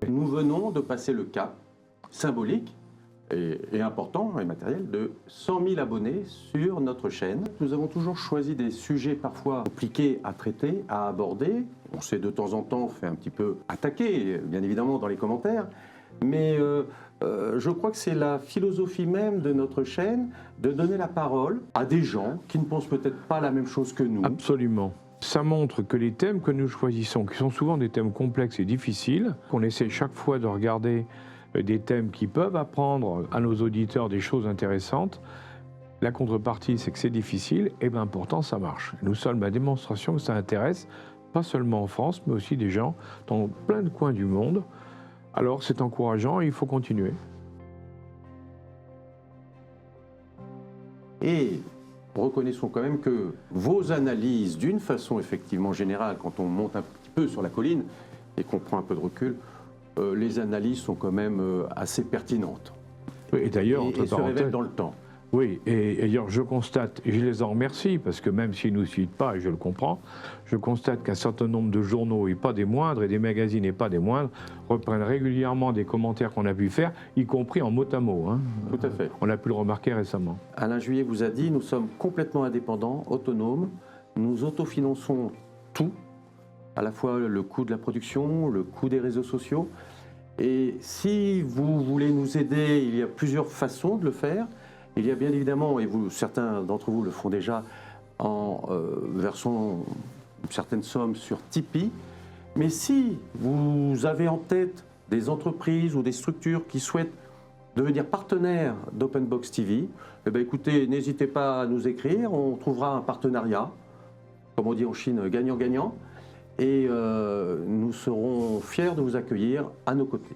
Nous venons de passer le cap symbolique et important et matériel de 100 000 abonnés sur notre chaîne. Nous avons toujours choisi des sujets parfois compliqués à traiter, à aborder. On s'est de temps en temps fait un petit peu attaquer, bien évidemment, dans les commentaires. Mais je crois que c'est la philosophie même de notre chaîne de donner la parole à des gens qui ne pensent peut-être pas la même chose que nous. Absolument. Ça montre que les thèmes que nous choisissons, qui sont souvent des thèmes complexes et difficiles, qu'on essaie chaque fois de regarder des thèmes qui peuvent apprendre à nos auditeurs des choses intéressantes, la contrepartie, c'est que c'est difficile, et bien pourtant ça marche. Nous sommes la démonstration que ça intéresse, pas seulement en France, mais aussi des gens dans plein de coins du monde. Alors c'est encourageant et il faut continuer. Et reconnaissons quand même que vos analyses, d'une façon effectivement générale, quand on monte un petit peu sur la colline et qu'on prend un peu de recul, les analyses sont quand même assez pertinentes. Oui, et d'ailleurs, et se révèlent dans le temps. Oui, et d'ailleurs je constate, et je les en remercie, parce que même s'ils ne nous suivent pas, et je le comprends, je constate qu'un certain nombre de journaux, et pas des moindres, et des magazines, et pas des moindres, reprennent régulièrement des commentaires qu'on a pu faire, y compris en mot à mot. Hein. Tout à fait. On a pu le remarquer récemment. Alain Juillet vous a dit, nous sommes complètement indépendants, autonomes, nous autofinançons tout, à la fois le coût de la production, le coût des réseaux sociaux. Et si vous voulez nous aider, il y a plusieurs façons de le faire. Il y a bien évidemment, et certains d'entre vous le font déjà, en versant une certaine somme sur Tipeee. Mais si vous avez en tête des entreprises ou des structures qui souhaitent devenir partenaires d'Openbox TV, eh bien écoutez, n'hésitez pas à nous écrire, on trouvera un partenariat, comme on dit en Chine, gagnant-gagnant, et nous serons fiers de vous accueillir à nos côtés.